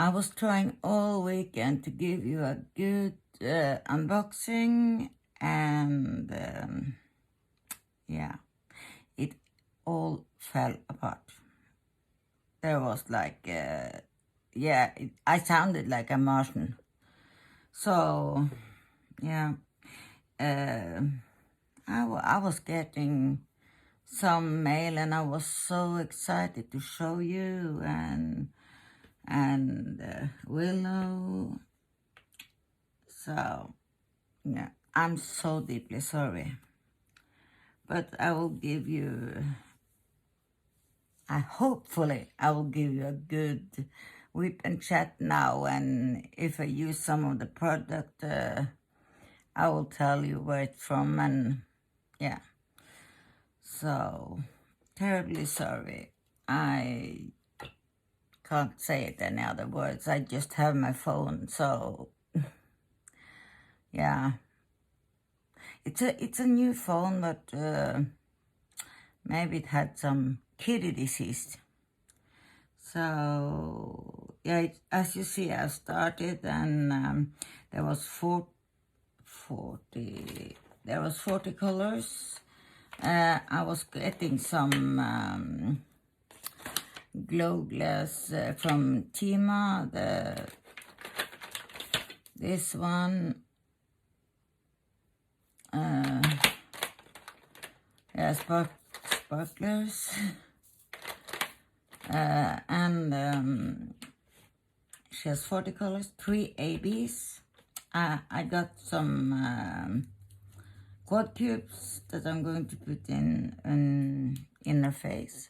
I was trying all weekend to give you a good unboxing, and yeah, it all fell apart. There was like, I sounded like a Martian. So, yeah, I was getting some mail, and I was so excited to show you, and Willow. So, yeah, I'm so deeply sorry. But I will give you, hopefully, I will give you a good whip and chat now. And if I use some of the product, I will tell you where it's from. And yeah, so terribly sorry. I can't say it any other words. I just have my phone, so yeah. It's a new phone, but maybe it had some kiddie disease. So yeah, as you see, I started, and there was 40 colors. I was getting some glow glass from Tima. This one. Yeah, sparklers. And she has 40 colors, 3 ABs. I got some quad cubes that I'm going to put in her face.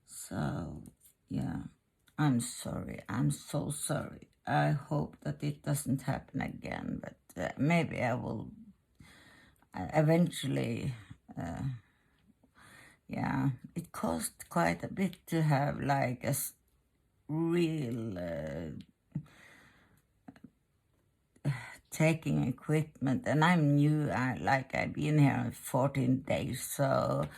So, yeah, I'm sorry. I'm so sorry. I hope that it doesn't happen again, but maybe I will eventually. Yeah, it cost quite a bit to have like a real taking equipment, and I'm new. I've been here 14 days, so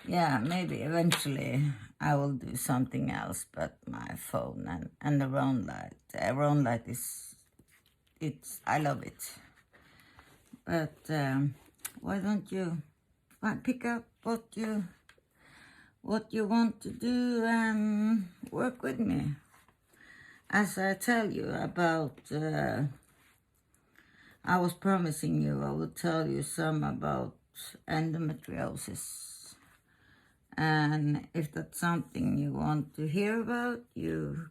yeah, maybe eventually I will do something else. But my phone and the round light is, I love it. But why don't you pick up what you want to do and work with me? As I tell you about, I was promising you I would tell you some about endometriosis. And if that's something you want to hear about, you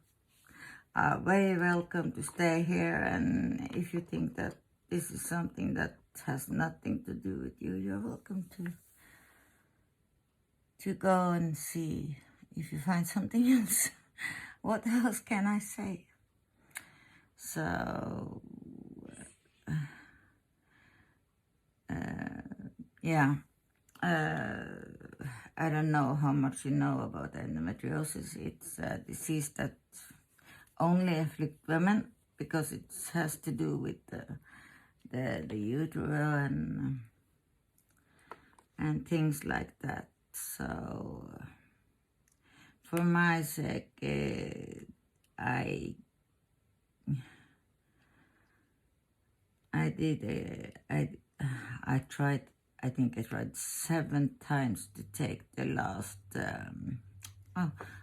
are very welcome to stay here. And if you think that this is something that has nothing to do with you, you're welcome to go and see if you find something else. What else can I say? So, yeah, I don't know how much you know about endometriosis. It's a disease that only afflicts women because it has to do with the utero and things like that. So, for my sake, I tried. I think I tried 7 times to take the last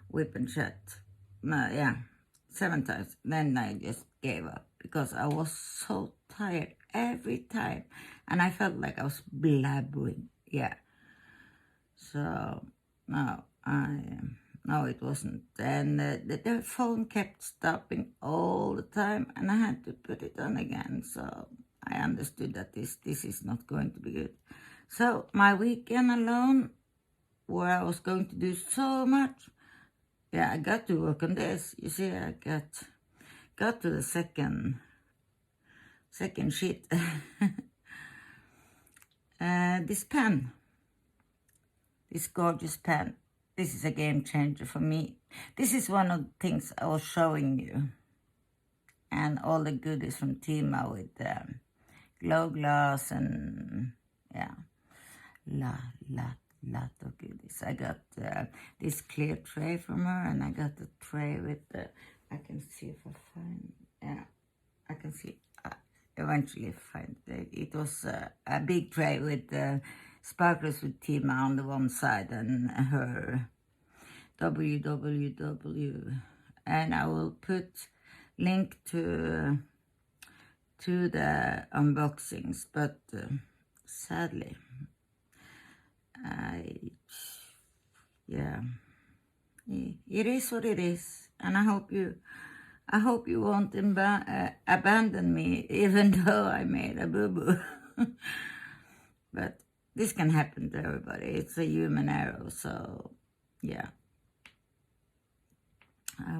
whip and chat. Yeah, 7 times. Then I just gave up because I was so tired every time, and I felt like I was blabbering. Yeah. So no, it wasn't. And the phone kept stopping all the time, and I had to put it on again. So I understood that this is not going to be good. So my weekend alone, where I was going to do so much, yeah, I got to work on this. You see, I got to the second sheet. This pen, this gorgeous pen, this is a game changer for me. This is one of the things I was showing you, and all the goodies from Tima with glow glass and yeah, lot of goodies. I got this clear tray from her, and I got the tray with the, I can see if I find, yeah, I can see, eventually find it. It was a big tray with sparklers with Tima on the one side and her www, and I will put link to the unboxings, but sadly, yeah, it is what it is, and I hope you won't abandon me, even though I made a boo-boo. But this can happen to everybody. It's a human error, so yeah. I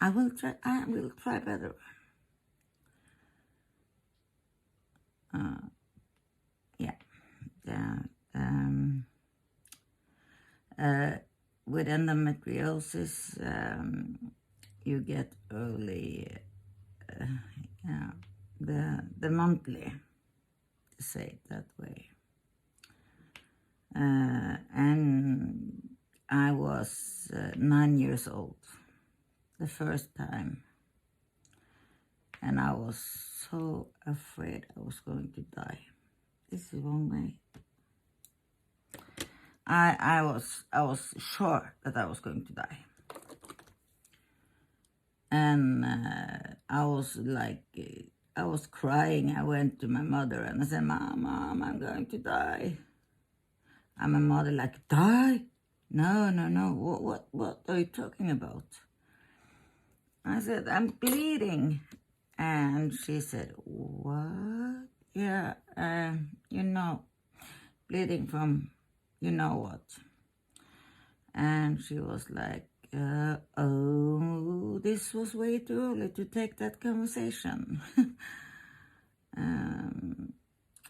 will try better. Yeah. With endometriosis, you get early, the monthly, to say it that way. And I was 9 years old the first time, and I was so afraid I was going to die. This is the wrong way. I was sure that I was going to die, and I was like, I was crying. I went to my mother and I said, "Mom, I'm going to die." And my mother like, "Die? No. What are you talking about?" I said, "I'm bleeding," and she said, "What?" Yeah, bleeding from you know what. And she was like, oh, this was way too early to take that conversation.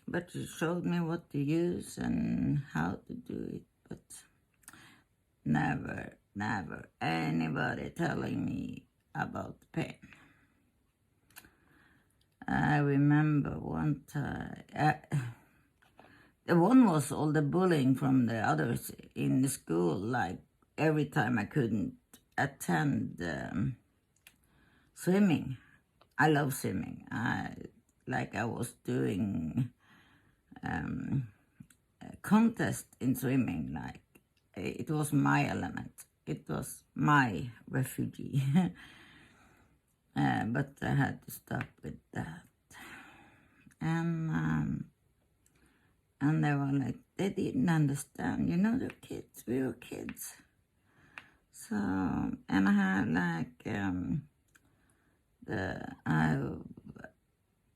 But she showed me what to use and how to do it, but never anybody telling me about pain. I remember one time, the one was all the bullying from the others in the school, like every time I couldn't attend swimming. I love swimming. I was doing a contest in swimming, like it was my element. It was my refugee. But I had to stop with that. And they were like, they didn't understand. They're kids. We were kids. So, and I had like, I'm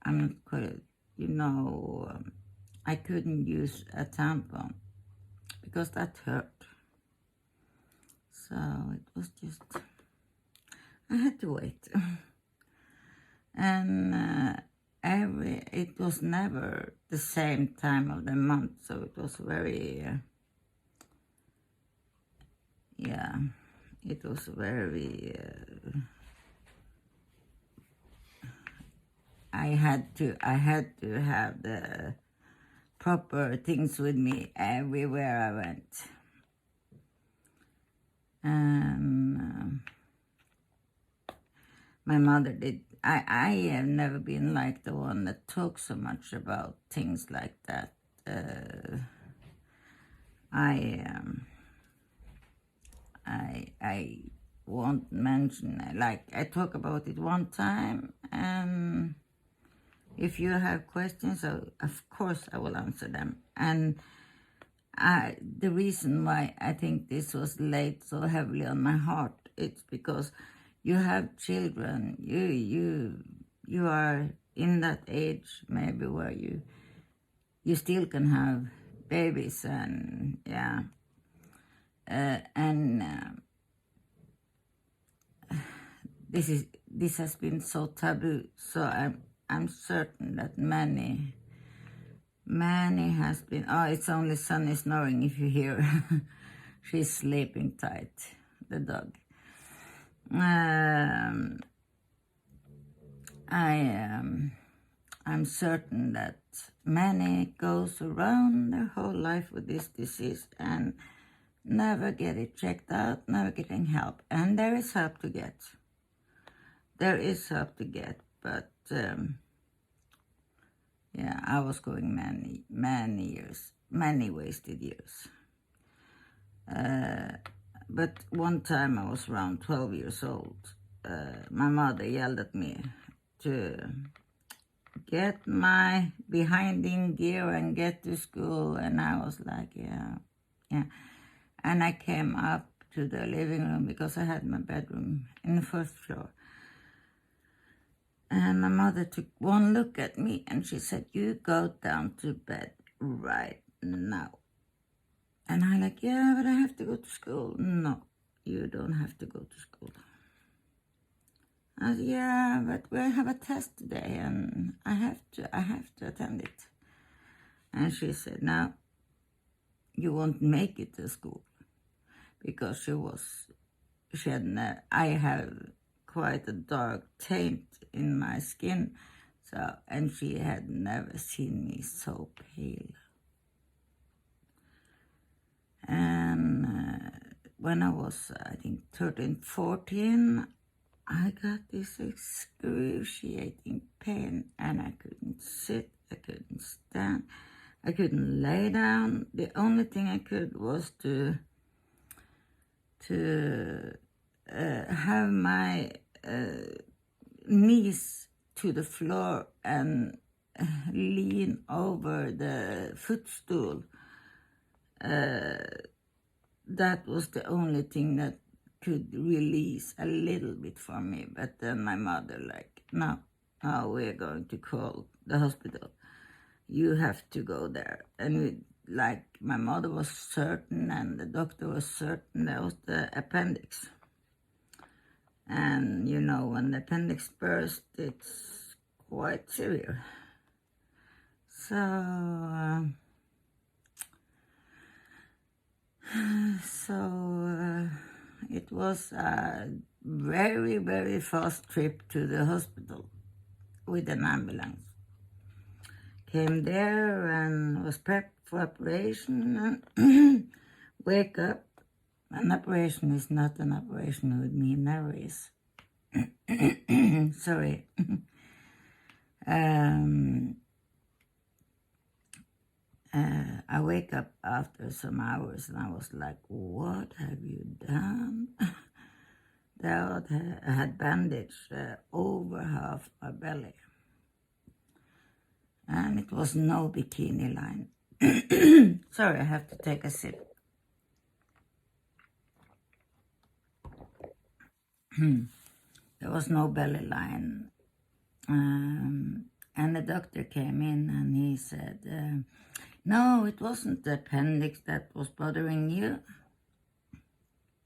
not quite, I couldn't use a tampon because that hurt. So it was just, I had to wait. And it was never the same time of the month, so it was very, it was very, I had to have the proper things with me everywhere I went. And my mother did. I have never been like the one that talks so much about things like that. I won't mention it. Like, I talk about it one time, and if you have questions, of course I will answer them. And the reason why I think this was laid so heavily on my heart, it's because you have children. You are in that age maybe where you still can have babies, and this has been so taboo. So I'm certain that many has been. Oh, it's only Sunny snoring if you hear. She's sleeping tight, the dog. I'm certain that many goes around their whole life with this disease and never get it checked out, never getting help. And there is help to get. There is help to get, but yeah, I was going many years, many wasted years. But one time I was around 12 years old. My mother yelled at me to get my behind in gear and get to school, and I was like, yeah. And I came up to the living room because I had my bedroom in the first floor. And my mother took one look at me and she said, you go down to bed right now. And I like, yeah, but I have to go to school. No, you don't have to go to school. I said, yeah, but we have a test today and I have to attend it. And she said, no, you won't make it to school. Because I have quite a dark taint in my skin. So, and she had never seen me so pale. And when I was, I think, 13, 14, I got this excruciating pain and I couldn't sit, I couldn't stand, I couldn't lay down. The only thing I could was to have my knees to the floor and lean over the footstool. That was the only thing that could release a little bit for me. But then my mother like, no, we're going to call the hospital. You have to go there. And like my mother was certain and the doctor was certain that was the appendix. And you know, when the appendix burst, it's quite severe. So, it was a very, very fast trip to the hospital with an ambulance. Came there and was prepped for operation and wake up. An operation is not an operation with me, never is. Sorry. I wake up after some hours and I was like, what have you done? I had bandaged over half my belly. And it was no bikini line. Sorry, I have to take a sip. There was no belly line. And the doctor came in and he said, no, it wasn't the appendix that was bothering you.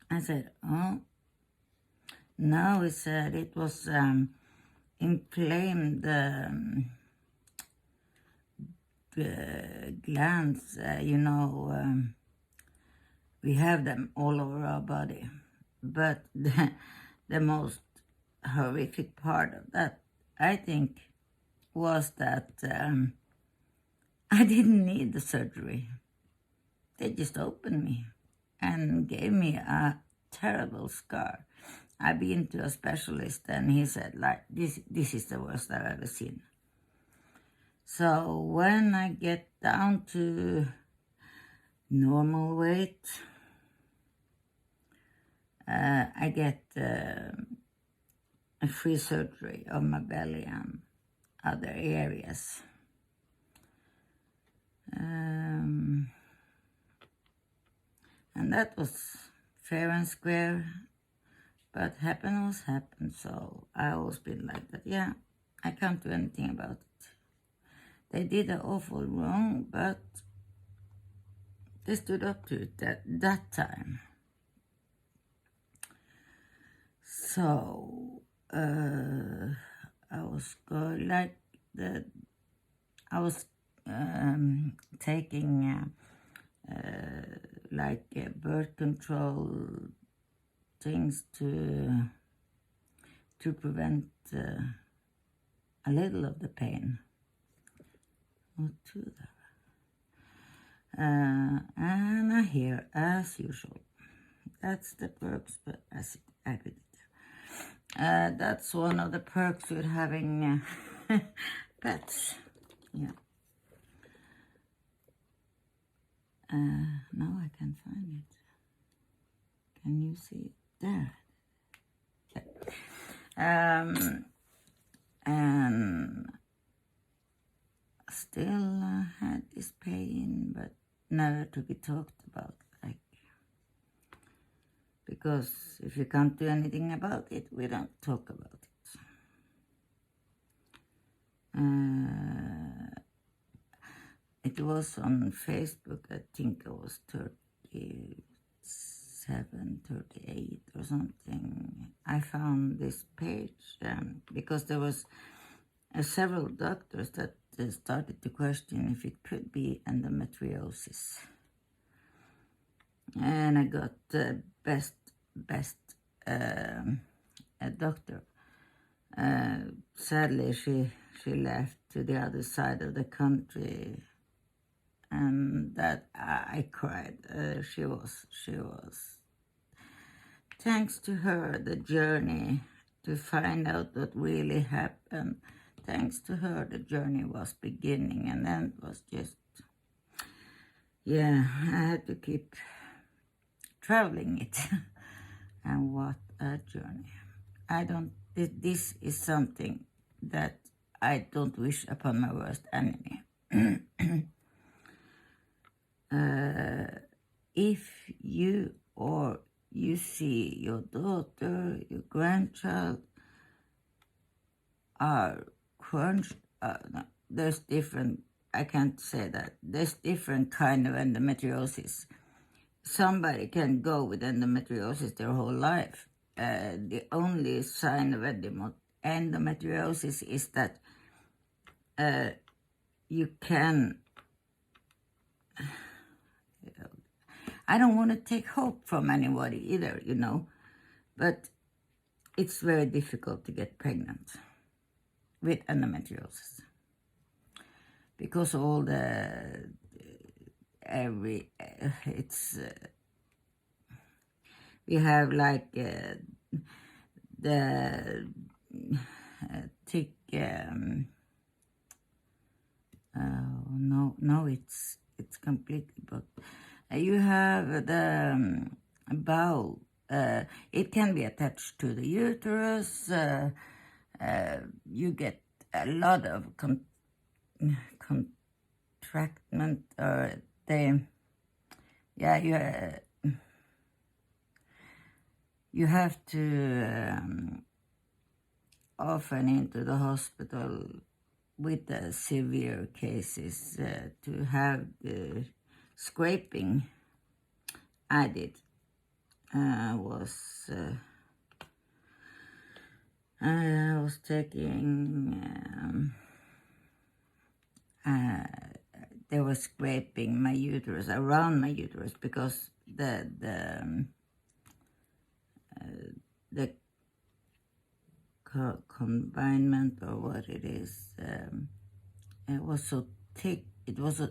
I said, oh. No, he said it was inflamed glands, we have them all over our body. But the most horrific part of that, I think, was that I didn't need the surgery. They just opened me and gave me a terrible scar. I've been to a specialist and he said, like, this is the worst I've ever seen. So when I get down to normal weight, I get a free surgery of my belly and other areas. And that was fair and square, but happen was happened, so I always been like that. Yeah, I can't do anything about it. They did an awful wrong, but they stood up to it that time. So I was going like that. I was taking like birth control things to prevent a little of the pain. What to that? And here, as usual. That's the perks, but as I put it there. That's one of the perks with having pets. Yeah. Now I can find it. Can you see it? There. Yeah. And still had this pain, but never to be talked about. Like, because if you can't do anything about it, we don't talk about it. It was on Facebook. I think I was 37, 38 or something. I found this page because there was several doctors that started to question if it could be endometriosis. And I got the best doctor. Sadly, she left to the other side of the country, and that I cried. She was. Thanks to her, the journey to find out what really happened. Thanks to her, the journey was beginning, and then it was just, yeah, I had to keep traveling it. And what a journey. This is something that I don't wish upon my worst enemy. If you or you see your daughter, your grandchild are crunched, no, there's different, I can't say that, there's different kind of endometriosis. Somebody can go with endometriosis their whole life. The only sign of endometriosis is that you can, I don't want to take hope from anybody either, you know, but it's very difficult to get pregnant with endometriosis because all the we have like the thick no it's completely, but you have the bowel. It can be attached to the uterus. You get a lot of contractment, or you have to often into the hospital with the severe cases to have the scraping added. I was taking they were scraping my uterus, around my uterus, because the confinement, or what it is, it was so thick. It was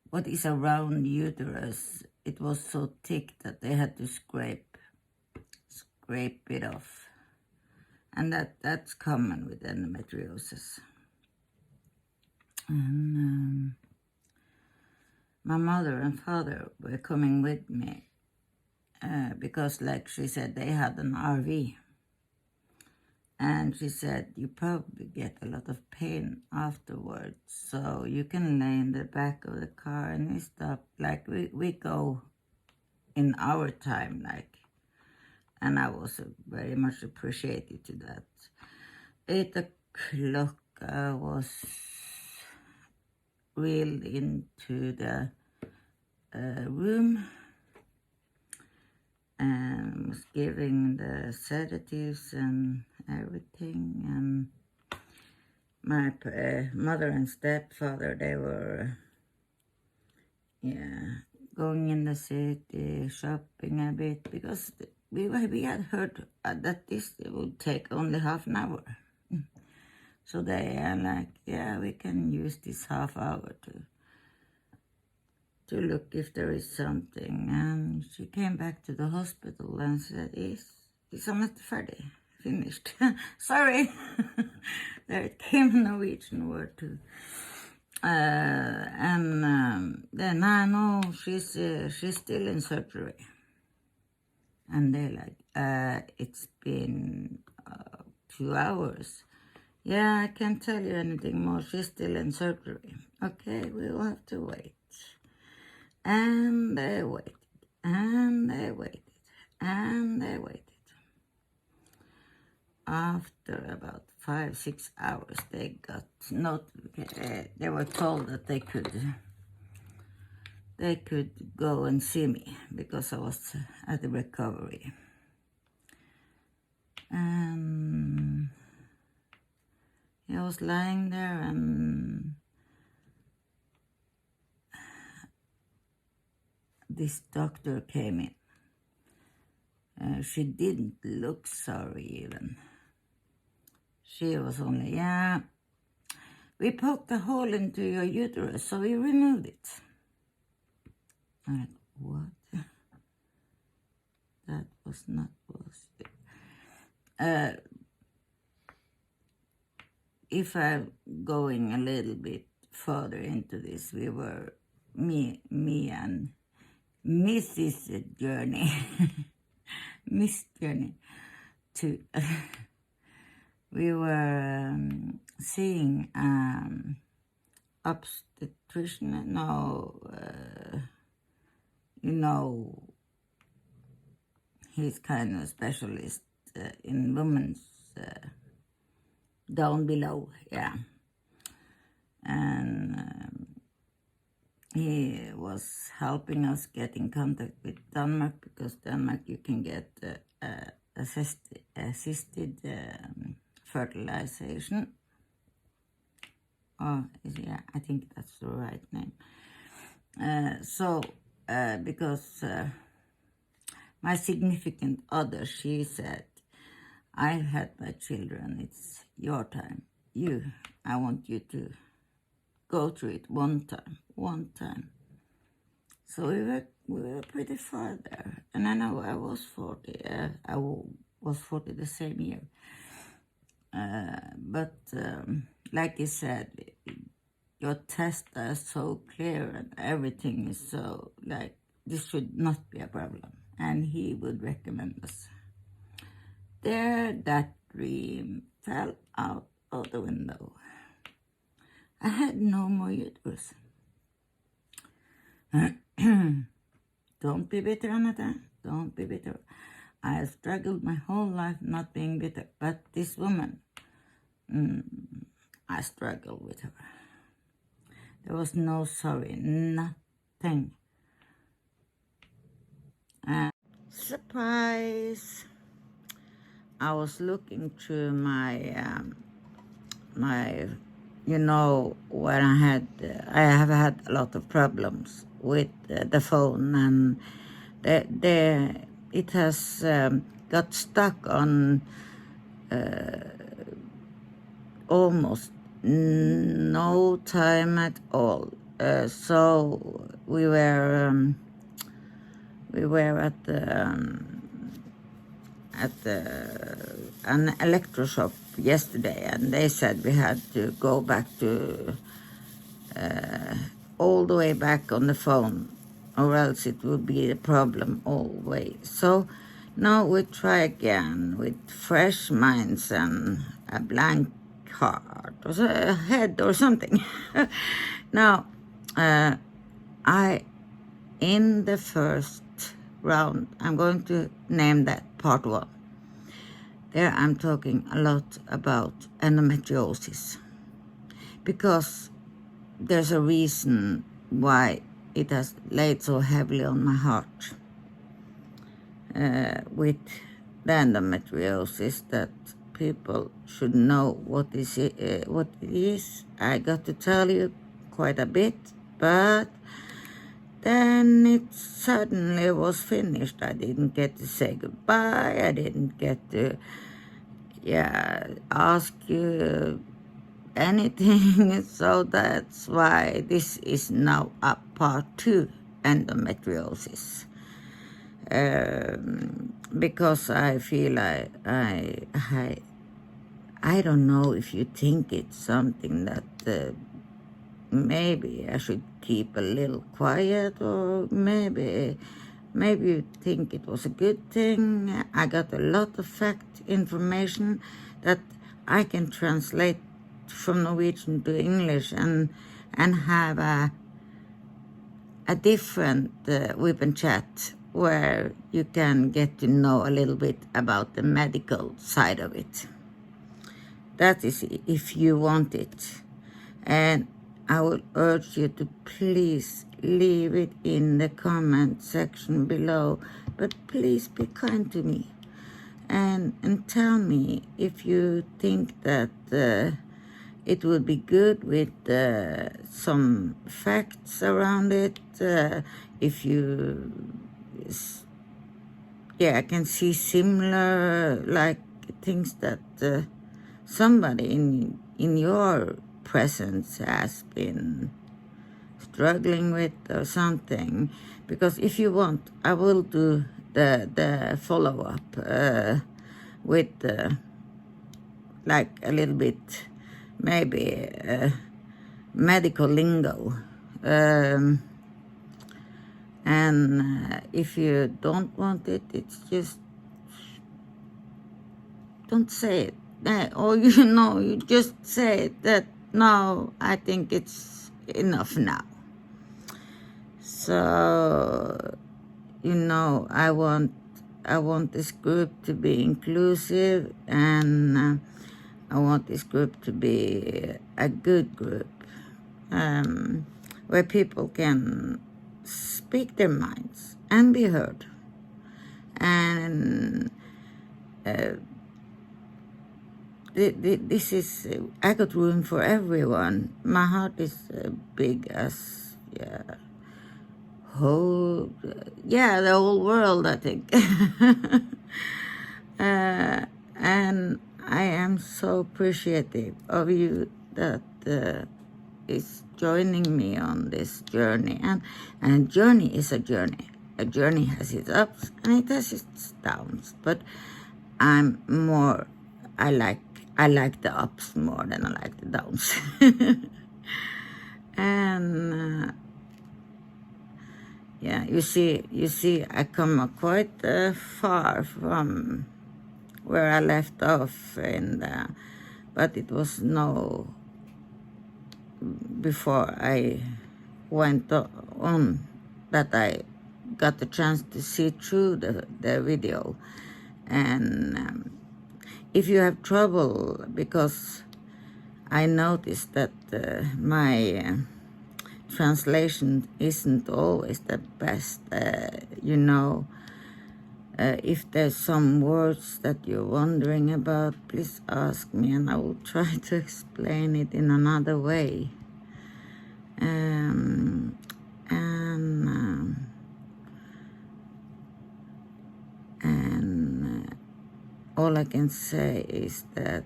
what is around uterus, it was so thick that they had to scrape it off. And that's common with endometriosis. And my mother and father were coming with me because, like she said, they had an RV. And she said, you probably get a lot of pain afterwards, so you can lay in the back of the car. And we stop, like we go in our time, like. And I was very much appreciated to that. 8 o'clock, I was wheeled into the room and was giving the sedatives and everything. And my mother and stepfather, they were, going in the city, shopping a bit, because we had heard that this would take only half an hour. So they are like, yeah, we can use this half hour to look if there is something. And she came back to the hospital and said, it's almost ready, finished. Sorry. There came a Norwegian word too. Then I know she's still in surgery. And they're like, it's been 2 hours. Yeah, I can't tell you anything more. She's still in surgery. Okay, we'll have to wait. And they waited, and they waited, and they waited. After about 5-6 hours, they got they were told that they could go and see me because I was at the recovery. And I was lying there, and this doctor came in. She didn't look sorry even. She was only, yeah, we poked a hole into your uterus, so we removed it. I'm like, what? That was not possible. If I'm going a little bit further into this, we were, me and Mrs. Journey, Miss Journey, we were seeing obstetrician, he's kind of a specialist in women's down below, yeah. And he was helping us get in contact with Denmark, because Denmark you can get assisted fertilization. Oh, yeah, I think that's the right name. Because my significant other, she said, I've had my children, it's your time. I want you to go through it one time. So we were pretty far there. And I know I was 40. I was 40 the same year. But like you said, your tests are so clear and everything is so, like, this should not be a problem. And he would recommend us. There, that dream fell out of the window. I had no more uterus. Don't be bitter, Anata. Don't be bitter. I have struggled my whole life not being bitter. But this woman, I struggled with her. There was no sorry, nothing. Surprise! I was looking through my when I have had a lot of problems with the phone, and it has got stuck on almost no time at all. So we were at an electro shop yesterday, and they said we had to go back to all the way back on the phone, or else it would be a problem always. So now we try again with fresh minds and a blank heart or a head or something. Now, in the first round, I'm going to name that part 1. There I'm talking a lot about endometriosis, because there's a reason why it has laid so heavily on my heart with the endometriosis, that people should know what it is. I got to tell you quite a bit, but then it suddenly was finished. I didn't get to say goodbye. I didn't get to ask you anything. So that's why this is now a part 2, endometriosis. Because I feel I don't know if you think it's something that maybe I should keep a little quiet, or maybe you think it was a good thing. I got a lot of fact information that I can translate from Norwegian to English and have a different weapon chat where you can get to know a little bit about the medical side of it. That is if you want it. And I will urge you to please leave it in the comment section below, but please be kind to me and tell me if you think that it would be good with some facts around it. If you, I can see similar like things that somebody in your presence has been struggling with or something. Because if you want, I will do the follow-up with like a little bit maybe medical lingo, and if you don't want it, it's just don't say it. Or you just say that no, I think it's enough now. So I want this group to be inclusive, and I want this group to be a good group, where people can speak their minds and be heard. And this is, I got room for everyone. My heart is big as the whole world, I think. And I am so appreciative of you that is joining me on this journey. And journey is a journey. A journey has its ups and it has its downs. But I like the ups more than I like the downs. And you see, I come quite far from where I left off, but it was before I went on that I got the chance to see through the video. And if you have trouble, because I noticed that my translation isn't always the best, if there's some words that you're wondering about, please ask me and I will try to explain it in another way. And all I can say is that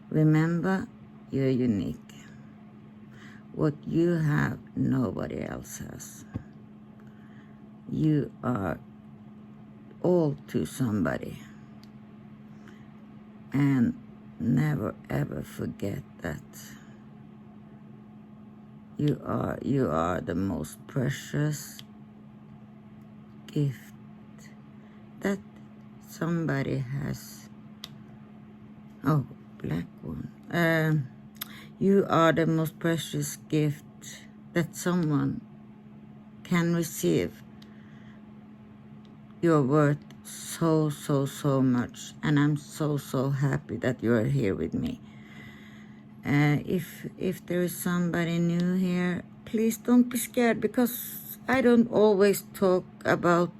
remember, you're unique. What you have, nobody else has. You are all to somebody. And never ever forget that you are the most precious gift that somebody has. Oh, black one. You are the most precious gift that someone can receive. You're worth so much, and I'm so happy that you're here with me. If there is somebody new here, please don't be scared, because I don't always talk about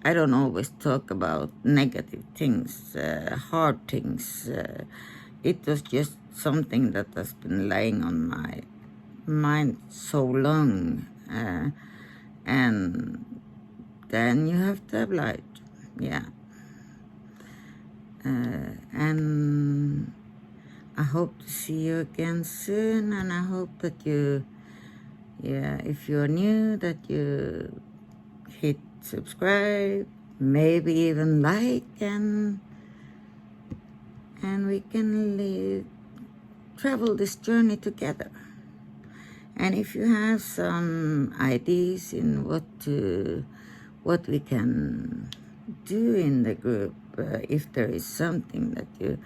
I don't always talk about negative things, hard things. It was just something that has been laying on my mind so long. And then you have to have light. Yeah. And I hope to see you again soon, and I hope that you, if you're new, that you hit subscribe, maybe even like, and we can travel this journey together. And if you have some ideas in what we can do in the group, if there is something that you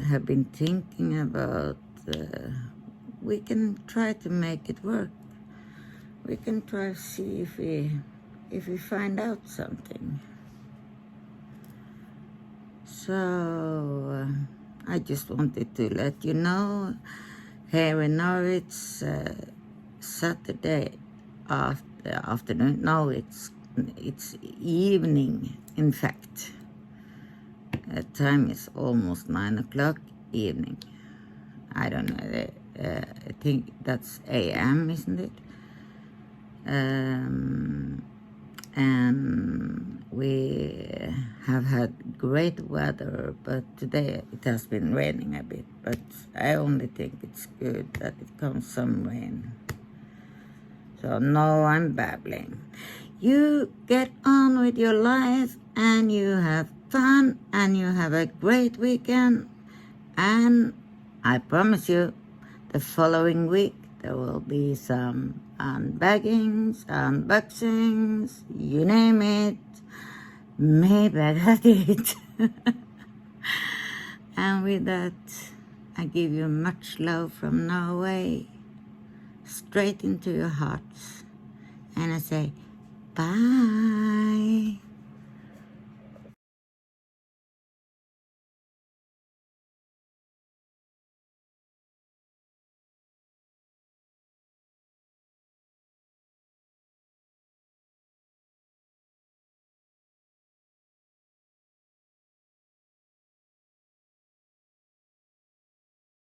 have been thinking about, we can try to make it work. We can try to see if we find out something. So I just wanted to let you know, here in Norwich, Saturday afternoon. No, it's evening. In fact, time is almost 9 o'clock evening. I don't know. I think that's AM, isn't it? And we have had great weather, but today it has been raining a bit, but I only think it's good that it comes some rain. So no, I'm babbling. You get on with your life, and you have fun, and you have a great weekend, and I promise you, the following week there will be some unbaggings, unboxings, you name it. Maybe I got it. And with that, I give you much love from Norway, straight into your hearts. And I say, bye.